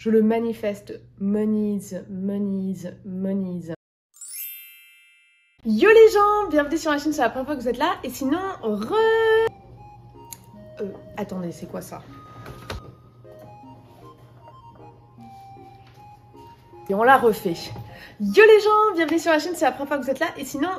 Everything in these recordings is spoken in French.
Je le manifeste. Monies, monies, monies. Yo les gens, bienvenue sur ma chaîne, c'est la première fois que vous êtes là. Et sinon, attendez, c'est quoi ça? Et on l'a refait. Yo les gens, bienvenue sur la chaîne, c'est la première fois que vous êtes là. Et sinon,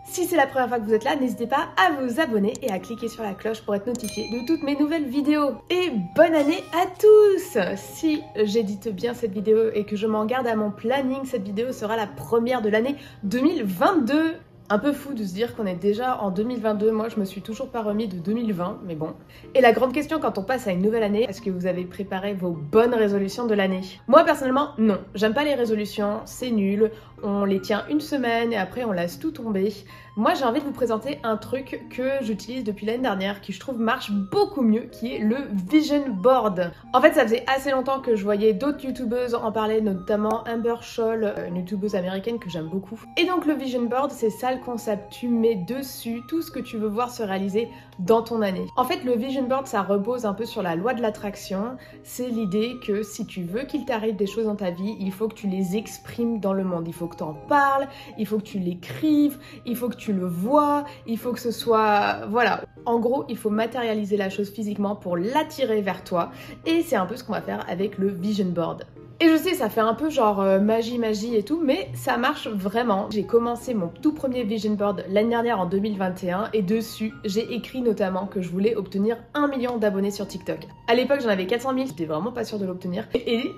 si c'est la première fois que vous êtes là, n'hésitez pas à vous abonner et à cliquer sur la cloche pour être notifié de toutes mes nouvelles vidéos. Et bonne année à tous! Si j'édite bien cette vidéo et que je m'en garde à mon planning, cette vidéo sera la première de l'année 2022. Un peu fou de se dire qu'on est déjà en 2022, moi je me suis toujours pas remis de 2020, mais bon. Et la grande question quand on passe à une nouvelle année, est-ce que vous avez préparé vos bonnes résolutions de l'année? Moi personnellement, non. J'aime pas les résolutions, c'est nul, on les tient une semaine et après on laisse tout tomber. Moi j'ai envie de vous présenter un truc que j'utilise depuis l'année dernière, qui je trouve marche beaucoup mieux, qui est le Vision Board. En fait ça faisait assez longtemps que je voyais d'autres youtubeuses en parler, notamment Amber Scholl, une youtubeuse américaine que j'aime beaucoup. Et donc le Vision Board, c'est ça le concept, tu mets dessus tout ce que tu veux voir se réaliser dans ton année. En fait le Vision Board ça repose un peu sur la loi de l'attraction, c'est l'idée que si tu veux qu'il t'arrive des choses dans ta vie, il faut que tu les exprimes dans le monde, il faut que tu en parles, il faut que tu l'écrives, il faut que tu le vois, il faut que ce soit... Voilà. En gros, il faut matérialiser la chose physiquement pour l'attirer vers toi. Et c'est un peu ce qu'on va faire avec le Vision Board. Et je sais, ça fait un peu genre magie et tout, mais ça marche vraiment. J'ai commencé mon tout premier Vision Board l'année dernière en 2021 et dessus, j'ai écrit notamment que je voulais obtenir 1 million d'abonnés sur TikTok. À l'époque, j'en avais 400 000, j'étais vraiment pas sûre de l'obtenir. Et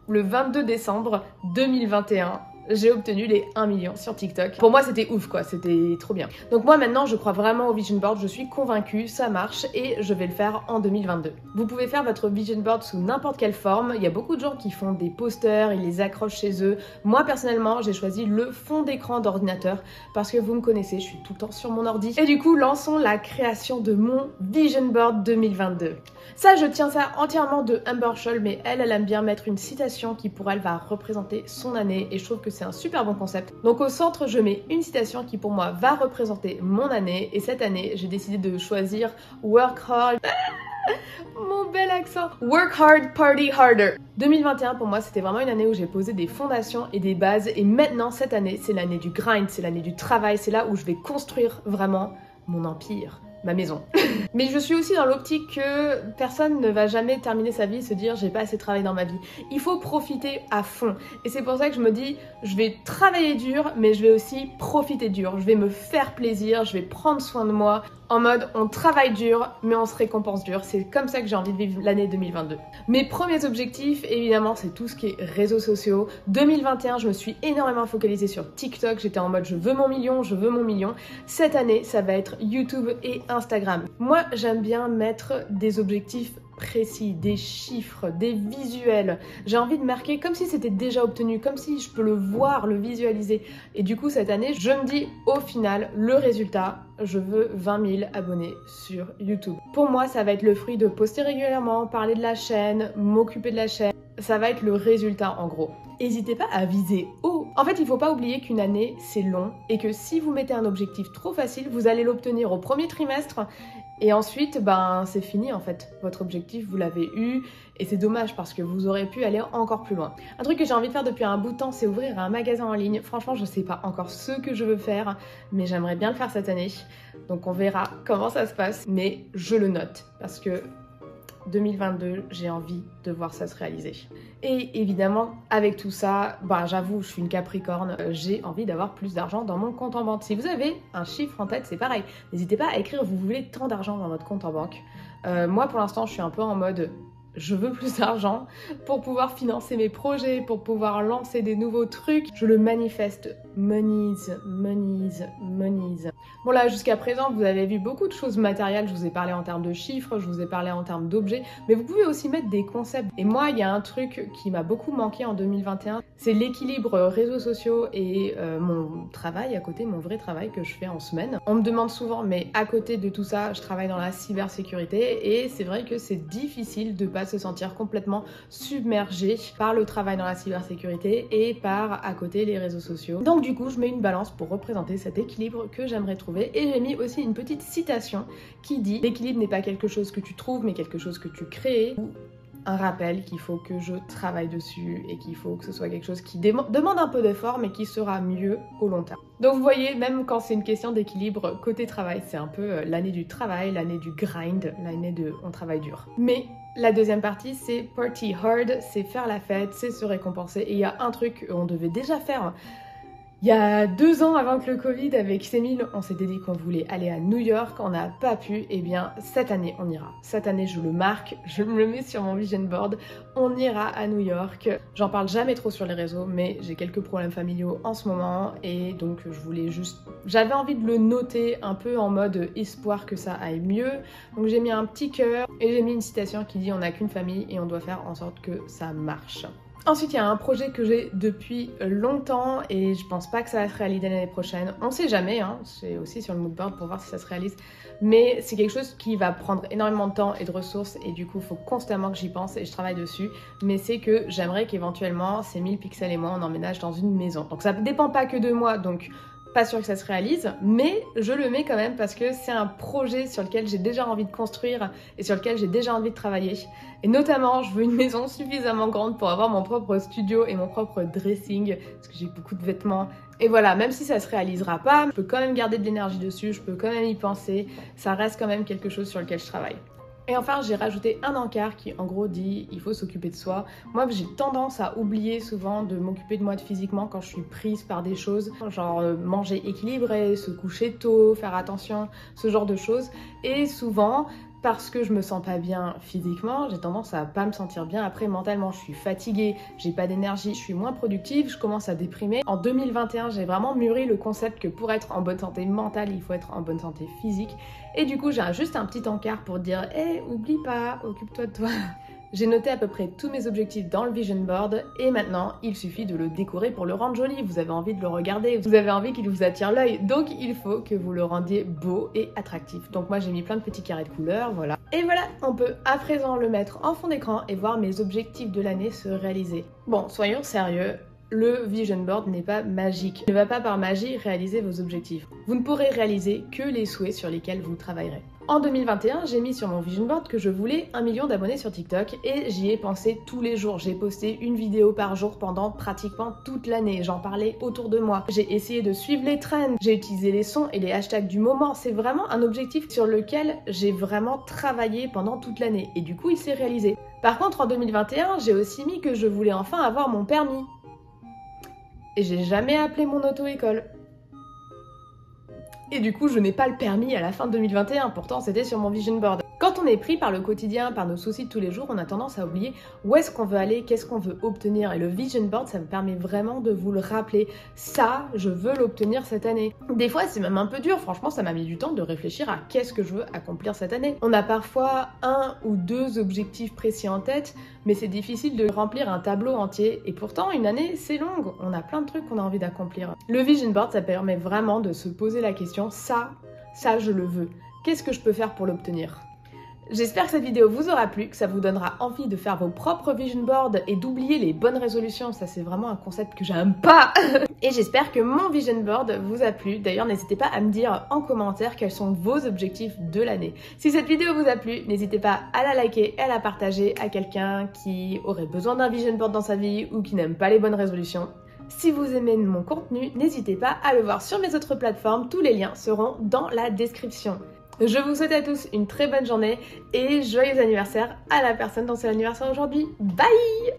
le 22 décembre 2021, j'ai obtenu les 1 million sur TikTok. Pour moi, c'était ouf quoi, c'était trop bien. Donc moi maintenant, je crois vraiment au Vision Board, je suis convaincue, ça marche et je vais le faire en 2022. Vous pouvez faire votre Vision Board sous n'importe quelle forme. Il y a beaucoup de gens qui font des posters, ils les accrochent chez eux. Moi personnellement, j'ai choisi le fond d'écran d'ordinateur parce que vous me connaissez, je suis tout le temps sur mon ordi. Et du coup, lançons la création de mon Vision Board 2022. Ça, je tiens ça entièrement de Amber Scholl, mais elle aime bien mettre une citation qui pour elle va représenter son année et je trouve que c'est un super bon concept. Donc au centre, je mets une citation qui pour moi va représenter mon année et cette année, j'ai décidé de choisir Work Hard. Mon bel accent. Work hard, party harder. 2021 pour moi c'était vraiment une année où j'ai posé des fondations et des bases et maintenant cette année c'est l'année du grind, c'est l'année du travail, c'est là où je vais construire vraiment mon empire. Ma maison. Mais je suis aussi dans l'optique que personne ne va jamais terminer sa vie et se dire j'ai pas assez travaillé dans ma vie. Il faut profiter à fond. Et c'est pour ça que je me dis je vais travailler dur mais je vais aussi profiter dur. Je vais me faire plaisir, je vais prendre soin de moi. En mode on travaille dur mais on se récompense dur. C'est comme ça que j'ai envie de vivre l'année 2022. Mes premiers objectifs évidemment c'est tout ce qui est réseaux sociaux. 2021 je me suis énormément focalisée sur TikTok. J'étais en mode je veux mon million, je veux mon million. Cette année ça va être YouTube et Instagram. Moi j'aime bien mettre des objectifs précis, des chiffres, des visuels. J'ai envie de marquer comme si c'était déjà obtenu, comme si je peux le voir, le visualiser. Et du coup cette année, je me dis au final, le résultat, je veux 20 000 abonnés sur YouTube. Pour moi, ça va être le fruit de poster régulièrement, parler de la chaîne, m'occuper de la chaîne. Ça va être le résultat en gros. N'hésitez pas à viser haut. En fait, il faut pas oublier qu'une année, c'est long et que si vous mettez un objectif trop facile, vous allez l'obtenir au premier trimestre et ensuite, ben, c'est fini en fait. Votre objectif, vous l'avez eu et c'est dommage parce que vous aurez pu aller encore plus loin. Un truc que j'ai envie de faire depuis un bout de temps, c'est ouvrir un magasin en ligne. Franchement, je sais pas encore ce que je veux faire, mais j'aimerais bien le faire cette année. Donc on verra comment ça se passe, mais je le note parce que 2022, j'ai envie de voir ça se réaliser. Et évidemment, avec tout ça, bah, j'avoue, je suis une Capricorne, j'ai envie d'avoir plus d'argent dans mon compte en banque. Si vous avez un chiffre en tête, c'est pareil. N'hésitez pas à écrire, vous voulez tant d'argent dans votre compte en banque. Moi, pour l'instant, je suis un peu en mode... Je veux plus d'argent pour pouvoir financer mes projets, pour pouvoir lancer des nouveaux trucs. Je le manifeste. Monies, monies, monies. Bon là, jusqu'à présent, vous avez vu beaucoup de choses matérielles. Je vous ai parlé en termes de chiffres, je vous ai parlé en termes d'objets. Mais vous pouvez aussi mettre des concepts. Et moi, il y a un truc qui m'a beaucoup manqué en 2021. C'est l'équilibre réseaux sociaux et mon travail à côté, mon vrai travail que je fais en semaine. On me demande souvent, mais à côté de tout ça, je travaille dans la cybersécurité. Et c'est vrai que c'est difficile de pas se sentir complètement submergé par le travail dans la cybersécurité et par à côté les réseaux sociaux. Donc du coup je mets une balance pour représenter cet équilibre que j'aimerais trouver et j'ai mis aussi une petite citation qui dit: l'équilibre n'est pas quelque chose que tu trouves mais quelque chose que tu crées. un rappel qu'il faut que je travaille dessus et qu'il faut que ce soit quelque chose qui demande un peu d'effort mais qui sera mieux au long terme. Donc vous voyez, même quand c'est une question d'équilibre côté travail, c'est un peu l'année du travail, l'année du grind, l'année de on travaille dur. Mais la deuxième partie, c'est party hard, c'est faire la fête, c'est se récompenser. Et il y a un truc qu'on devait déjà faire. Il y a 2 ans avant que le Covid, avec Sémile, on s'était dit qu'on voulait aller à New York, on n'a pas pu, et bien cette année on ira. Cette année je le marque, je me le mets sur mon vision board, on ira à New York. J'en parle jamais trop sur les réseaux, mais j'ai quelques problèmes familiaux en ce moment, et donc j'avais envie de le noter un peu en mode espoir que ça aille mieux. Donc j'ai mis un petit cœur, et j'ai mis une citation qui dit on n'a qu'une famille, et on doit faire en sorte que ça marche. Ensuite, il y a un projet que j'ai depuis longtemps et je pense pas que ça va se réaliser l'année prochaine. On sait jamais, hein. C'est aussi sur le mood board pour voir si ça se réalise. Mais c'est quelque chose qui va prendre énormément de temps et de ressources et du coup, il faut constamment que j'y pense et je travaille dessus. Mais c'est que j'aimerais qu'éventuellement, ces 1000 pixels et moi, on emménage dans une maison. Donc ça ne dépend pas que de moi, donc pas sûr que ça se réalise, mais je le mets quand même parce que c'est un projet sur lequel j'ai déjà envie de construire et sur lequel j'ai déjà envie de travailler. Et notamment, je veux une maison suffisamment grande pour avoir mon propre studio et mon propre dressing, parce que j'ai beaucoup de vêtements. Et voilà, même si ça se réalisera pas, je peux quand même garder de l'énergie dessus, je peux quand même y penser, ça reste quand même quelque chose sur lequel je travaille. Et enfin, j'ai rajouté un encart qui en gros dit il faut s'occuper de soi. Moi, j'ai tendance à oublier souvent de m'occuper de moi physiquement quand je suis prise par des choses, genre manger équilibré, se coucher tôt, faire attention, ce genre de choses. Et souvent, parce que je me sens pas bien physiquement, j'ai tendance à pas me sentir bien après mentalement. Je suis fatiguée, j'ai pas d'énergie, je suis moins productive, je commence à déprimer. En 2021, j'ai vraiment mûri le concept que pour être en bonne santé mentale, il faut être en bonne santé physique. Et du coup, j'ai juste un petit encart pour dire « Hey, oublie pas, occupe-toi de toi ». J'ai noté à peu près tous mes objectifs dans le vision board et maintenant il suffit de le décorer pour le rendre joli. Vous avez envie de le regarder, vous avez envie qu'il vous attire l'œil, donc il faut que vous le rendiez beau et attractif. Donc moi j'ai mis plein de petits carrés de couleurs, voilà. Et voilà, on peut à présent le mettre en fond d'écran et voir mes objectifs de l'année se réaliser. Bon, soyons sérieux. Le vision board n'est pas magique. Il ne va pas par magie réaliser vos objectifs. Vous ne pourrez réaliser que les souhaits sur lesquels vous travaillerez. En 2021, j'ai mis sur mon vision board que je voulais 1 million d'abonnés sur TikTok et j'y ai pensé tous les jours. J'ai posté une vidéo par jour pendant pratiquement toute l'année. J'en parlais autour de moi. J'ai essayé de suivre les trends. J'ai utilisé les sons et les hashtags du moment. C'est vraiment un objectif sur lequel j'ai vraiment travaillé pendant toute l'année et du coup, il s'est réalisé. Par contre, en 2021, j'ai aussi mis que je voulais enfin avoir mon permis. Et j'ai jamais appelé mon auto-école. Et du coup, je n'ai pas le permis à la fin de 2021, pourtant c'était sur mon vision board. Quand on est pris par le quotidien, par nos soucis de tous les jours, on a tendance à oublier où est-ce qu'on veut aller, qu'est-ce qu'on veut obtenir. Et le vision board, ça me permet vraiment de vous le rappeler. Ça, je veux l'obtenir cette année. Des fois, c'est même un peu dur. Franchement, ça m'a mis du temps de réfléchir à qu'est-ce que je veux accomplir cette année. On a parfois 1 ou 2 objectifs précis en tête, mais c'est difficile de remplir un tableau entier. Et pourtant, une année, c'est longue. On a plein de trucs qu'on a envie d'accomplir. Le vision board, ça permet vraiment de se poser la question, ça, je le veux. Qu'est-ce que je peux faire pour l'obtenir ? J'espère que cette vidéo vous aura plu, que ça vous donnera envie de faire vos propres vision boards et d'oublier les bonnes résolutions. Ça, c'est vraiment un concept que j'aime pas. Et j'espère que mon vision board vous a plu. D'ailleurs, n'hésitez pas à me dire en commentaire quels sont vos objectifs de l'année. Si cette vidéo vous a plu, n'hésitez pas à la liker et à la partager à quelqu'un qui aurait besoin d'un vision board dans sa vie ou qui n'aime pas les bonnes résolutions. Si vous aimez mon contenu, n'hésitez pas à le voir sur mes autres plateformes. Tous les liens seront dans la description. Je vous souhaite à tous une très bonne journée et joyeux anniversaire à la personne dont c'est l'anniversaire aujourd'hui. Bye!